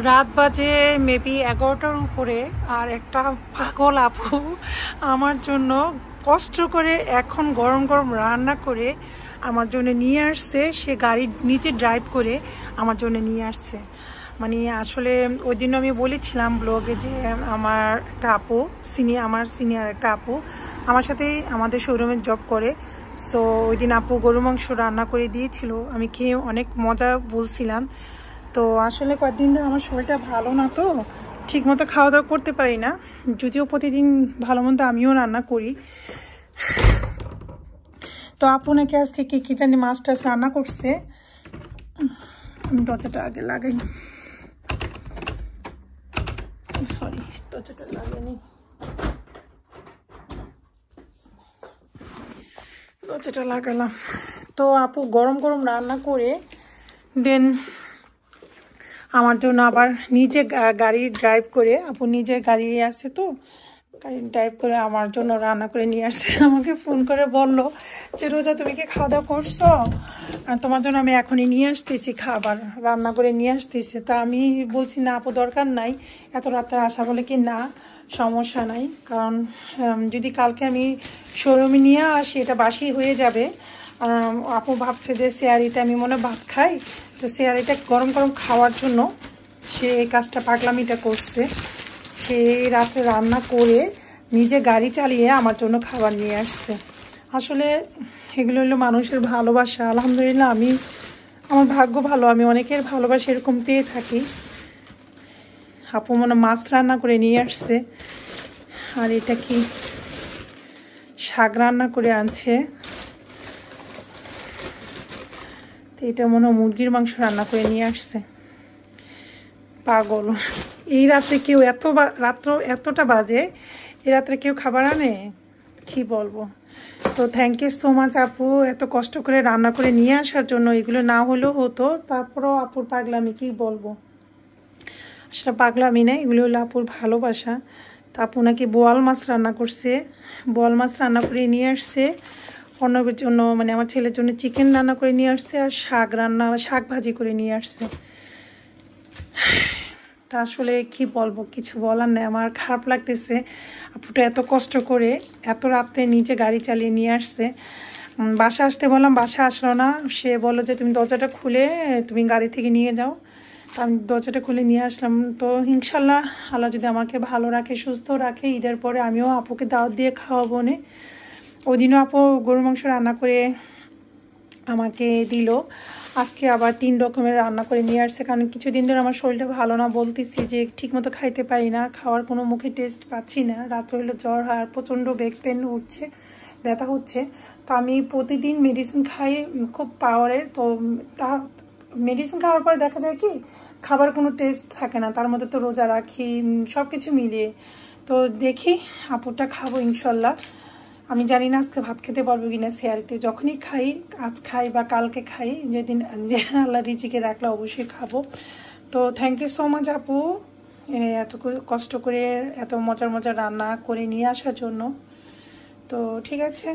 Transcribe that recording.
রাত বাজে মেবি 11টার উপরে, আর একটা পাগল আপু আমার জন্য কষ্ট করে এখন গরম গরম রান্না করে আমার জন্য নিয়ে আসছে। সে গাড়ির নিচে ড্রাইভ করে আমার জন্য নিয়ে আসছে। মানে আসলে ওই দিন আমি বলেছিলাম ব্লগে যে আমার একটা আপু আমার সিনিয়র একটা আপু আমার সাথেই আমাদের শোরুমে জব করে। সো ওই দিন আপু গরু মাংস রান্না করে দিয়েছিল, আমি খেয়ে অনেক মজা বলছিলাম। তো আসলে কয়েকদিন ধরে আমার শরীরটা ভালো না, তো ঠিক মতো খাওয়া দাওয়া করতে পারি না, যদিও প্রতিদিন ভালো মন্দ আমিও রান্না করি। তো আপু নাকি আজকে কি জানি মাছ টাছ রান্না করছে। আমি দরজাটা আগে লাগাই, সরি দরজাটা লাগাইনি, দরজাটা লাগালাম। তো আপু গরম গরম রান্না করে দেন আমার জন্য আবার নিজে গাড়ি ড্রাইভ করে, আপু নিজে গাড়ি আছে তো গাড়ি ড্রাইভ করে আমার জন্য রান্না করে নিয়ে আসছে। আমাকে ফোন করে বলল যে রোজা তুমি কি খাওয়া দাওয়া করছো, আর তোমার জন্য আমি এখনই নিয়ে আসতেছি, খাবার রান্না করে নিয়ে আসতেছি। তা আমি বলছি না আপু দরকার নাই, এত রাত্রে আসা, বলে কি না সমস্যা নাই, কারণ যদি কালকে আমি শোরুমে নিয়ে আসি এটা বাসি হয়ে যাবে। আপু ভাবছে যে শেয়ারিতে আমি মনে ভাত খাই, তো শেয়ারিটা গরম গরম খাওয়ার জন্য সে এই কাজটা পাগলামিটা করছে। সে রাতে রান্না করে নিজে গাড়ি চালিয়ে আমার জন্য খাবার নিয়ে আসছে। আসলে এগুলো হলো মানুষের ভালোবাসা। আলহামদুলিল্লাহ আমার ভাগ্য ভালো, আমি অনেকের ভালোবাসা এরকম পেয়ে থাকি। আপু মনে মাছ রান্না করে নিয়ে আসছে, আর এটা কি শাক রান্না করে আনছে। তো এটা মনে হয় মুরগির মাংস রান্না করে নিয়ে আসছে। পাগল, এই রাত্রে কেউ রাত্র এতটা বাজে, এই রাত্রে কেউ খাবার আনে, কি বলবো। তো থ্যাংক ইউ সো মাচ আপু, এত কষ্ট করে রান্না করে নিয়ে আসার জন্য। এগুলো না হলেও হতো, তারপরও আপুর পাগলামি কি বলবো। আসলে পাগলামি না, এগুলো হলো আপুর ভালোবাসা। তা আপু নাকি বোয়াল মাছ রান্না করছে, বোয়াল মাছ রান্না করে নিয়ে আসছে। অন্যের জন্য মানে আমার ছেলের জন্য চিকেন রান্না করে নিয়ে আসছে, আর শাক ভাজি করে নিয়ে আসছে। তা আসলে কি বলবো, কিছু বলার নেই, আমার খারাপ লাগতেছে। আপুটা এত কষ্ট করে এত রাতে নিজে গাড়ি চালিয়ে নিয়ে আসছে। বাসা আসতে বললাম, বাসা আসলো না। সে বললো যে তুমি দরজাটা খুলে তুমি গাড়ি থেকে নিয়ে যাও। তো আমি দরজাটা খুলে নিয়ে আসলাম। তো ইনশাল্লাহ আল্লাহ যদি আমাকে ভালো রাখে, সুস্থ রাখে, ঈদের পরে আমিও আপুকে দাওয়াত দিয়ে খাওয়াবো নে। ওই দিনও আপু গরু মাংস রান্না করে আমাকে দিল। আজকে আবার 3 রকমের রান্না করে নিয়ে আসছে, কারণ কিছুদিন ধরে আমার শরীরটা ভালো না, বলতেছি যে ঠিকমতো খাইতে পারি না, খাওয়ার কোনো মুখে টেস্ট পাচ্ছি না। রাত হইলে জ্বর হয়, আর প্রচণ্ড ব্যাক পেন উঠছে, ব্যথা হচ্ছে। তো আমি প্রতিদিন মেডিসিন খাই খুব পাওয়ারের। তো তা মেডিসিন খাওয়ার পরে দেখা যায় কি খাবার কোনো টেস্ট থাকে না, তার মধ্যে তো রোজা রাখি, সব কিছু মিলিয়ে। তো দেখি আপুরটা খাবো ইনশাল্লাহ। আমি জানি না আজকে ভাত খেতে পারবো কিনা শেয়ারিতে, যখনই খাই, আজ খাই বা কালকে খাই, যেদিন যে আল্লাহ রিজিকে রাখলে অবশ্যই খাবো। তো থ্যাংক ইউ সো মাচ আপু, এত কষ্ট করে এত মজার মজার রান্না করে নিয়ে আসার জন্য। তো ঠিক আছে।